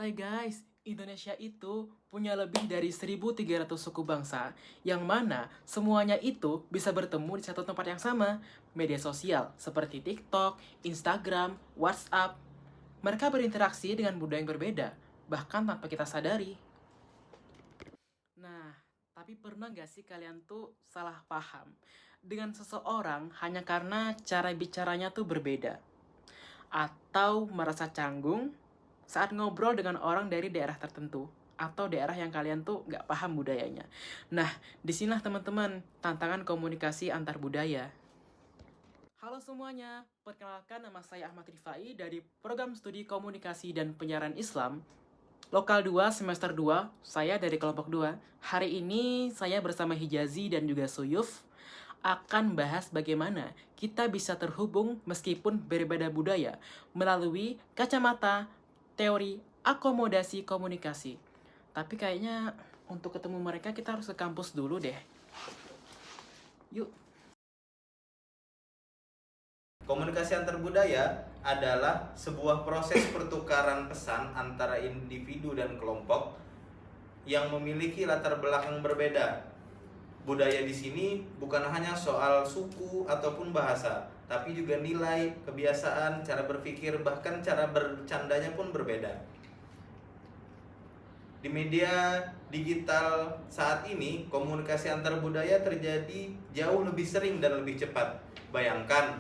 Santai guys, Indonesia itu punya lebih dari 1.300 suku bangsa, yang mana semuanya itu bisa bertemu di satu tempat yang sama. Media sosial seperti TikTok, Instagram, WhatsApp. Mereka berinteraksi dengan budaya yang berbeda, bahkan tanpa kita sadari. Nah, tapi pernah nggak sih kalian tuh salah paham dengan seseorang hanya karena cara bicaranya tuh berbeda? Atau merasa canggung saat ngobrol dengan orang dari daerah tertentu atau daerah yang kalian tuh nggak paham budayanya. Nah, disinilah teman-teman tantangan komunikasi antar budaya. Halo semuanya, perkenalkan nama saya Ahmad Rifai dari Program Studi Komunikasi dan Penyiaran Islam Lokal 2 semester 2, saya dari kelompok 2. Hari ini saya bersama Hijazi dan juga Suyuf akan bahas bagaimana kita bisa terhubung meskipun berbeda budaya melalui kacamata teori akomodasi komunikasi. Tapi kayaknya untuk ketemu mereka kita harus ke kampus dulu deh. Yuk. Komunikasi antar budaya adalah sebuah proses pertukaran pesan antara individu dan kelompok yang memiliki latar belakang berbeda. Budaya di sini bukan hanya soal suku ataupun bahasa, tapi juga nilai, kebiasaan, cara berpikir, bahkan cara bercandanya pun berbeda. Di media digital saat ini, komunikasi antar budaya terjadi jauh lebih sering dan lebih cepat. Bayangkan,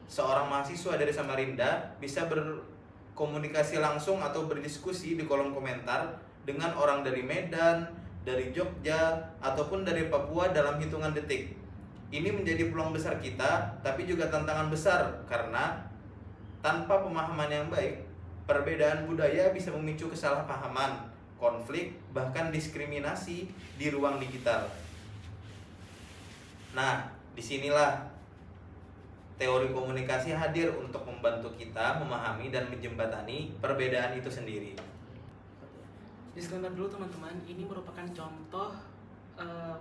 seorang mahasiswa dari Samarinda bisa berkomunikasi langsung atau berdiskusi di kolom komentar dengan orang dari Medan, dari Jogja, ataupun dari Papua dalam hitungan detik. Ini menjadi peluang besar kita, tapi juga tantangan besar karena tanpa pemahaman yang baik, perbedaan budaya bisa memicu kesalahpahaman, konflik, bahkan diskriminasi di ruang digital. Nah, disinilah teori komunikasi hadir untuk membantu kita memahami dan menjembatani perbedaan itu sendiri. Disclaimer dulu teman-teman, ini merupakan contoh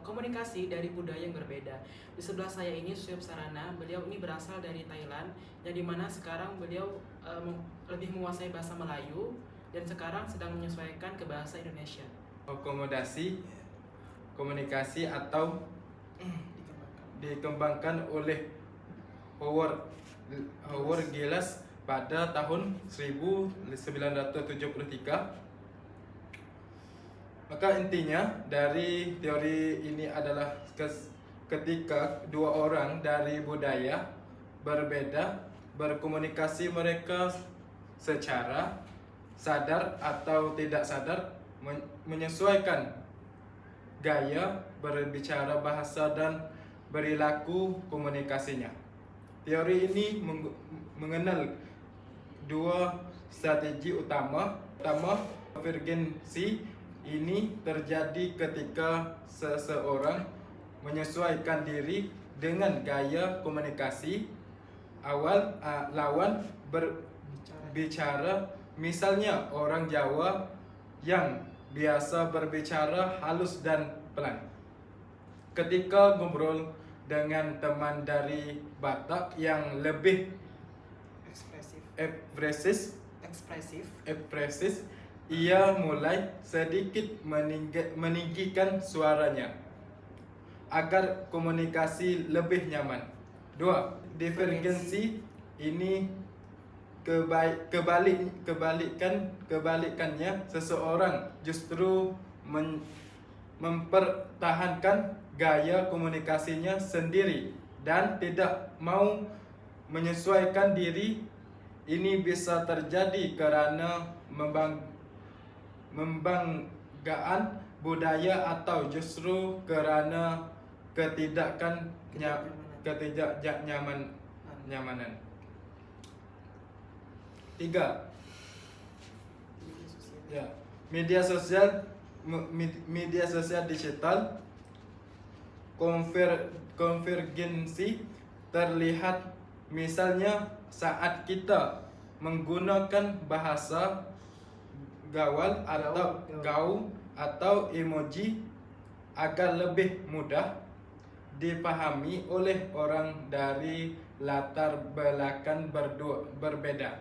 komunikasi dari budaya yang berbeda. Di sebelah saya ini Suyup Sarana, beliau ini berasal dari Thailand, yang dimana sekarang beliau lebih menguasai bahasa Melayu dan sekarang sedang menyesuaikan ke bahasa Indonesia. Akomodasi komunikasi atau dikembangkan oleh Howard Gillis pada tahun 1973. Maka intinya dari teori ini adalah ketika dua orang dari budaya berbeda berkomunikasi, mereka secara sadar atau tidak sadar menyesuaikan gaya berbicara, bahasa, dan perilaku komunikasinya. Teori ini mengenal dua strategi utama. Pertama, konvergensi ini terjadi ketika seseorang menyesuaikan diri dengan gaya komunikasi lawan berbicara. Misalnya orang Jawa yang biasa berbicara halus dan pelan. Ketika ngobrol dengan teman dari Batak yang lebih ekspresif, ia mulai sedikit meninggikan suaranya agar komunikasi lebih nyaman. 2. Divergensi ini kebalikannya, seseorang justru mempertahankan gaya komunikasinya sendiri dan tidak mau menyesuaikan diri. Ini bisa terjadi karena membanggaan budaya atau justru karena ketidaknyamanan. 3. Media sosial digital. Konvergensi terlihat misalnya saat kita menggunakan bahasa gaul atau emoji agar lebih mudah dipahami oleh orang dari latar belakang berbeda.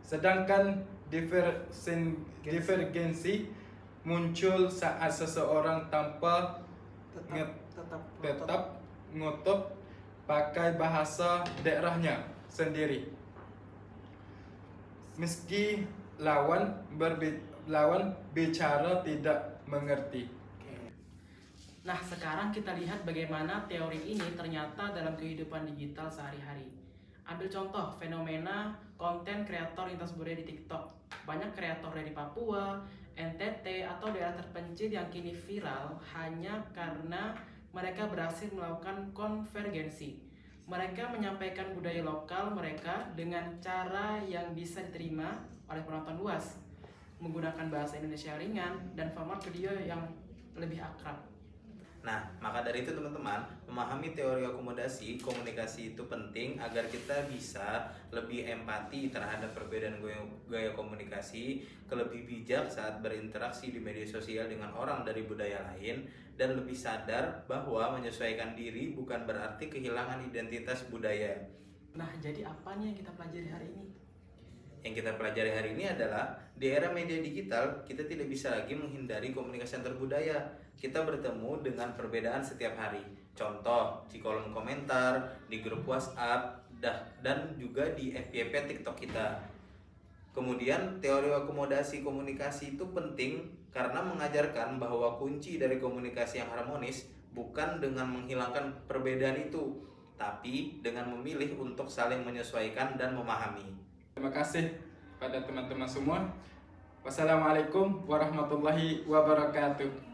Sedangkan divergensi muncul saat seseorang tanpa tetap ngotot pakai bahasa daerahnya sendiri. Meski lawan bicara tidak mengerti. Nah, sekarang kita lihat bagaimana teori ini ternyata dalam kehidupan digital sehari-hari. Ambil contoh fenomena konten kreator lintas budaya di TikTok. Banyak kreator dari Papua, NTT, atau daerah terpencil yang kini viral hanya karena mereka berhasil melakukan konvergensi. Mereka menyampaikan budaya lokal mereka dengan cara yang bisa diterima oleh penonton luas, menggunakan bahasa Indonesia ringan dan format video yang lebih akrab. Nah, maka dari itu teman-teman, memahami teori akomodasi komunikasi itu penting agar kita bisa lebih empati terhadap perbedaan gaya komunikasi, lebih bijak saat berinteraksi di media sosial dengan orang dari budaya lain, dan lebih sadar bahwa menyesuaikan diri bukan berarti kehilangan identitas budaya. Nah, jadi apa nih yang kita pelajari hari ini? Yang kita pelajari hari ini adalah di era media digital, kita tidak bisa lagi menghindari komunikasi antar budaya. Kita bertemu dengan perbedaan setiap hari. Contoh, di kolom komentar, di grup WhatsApp, dan juga di FYP TikTok kita. Kemudian, teori akomodasi komunikasi itu penting karena mengajarkan bahwa kunci dari komunikasi yang harmonis bukan dengan menghilangkan perbedaan itu, tapi dengan memilih untuk saling menyesuaikan dan memahami. Terima kasih pada teman-teman semua. Wassalamualaikum warahmatullahi wabarakatuh.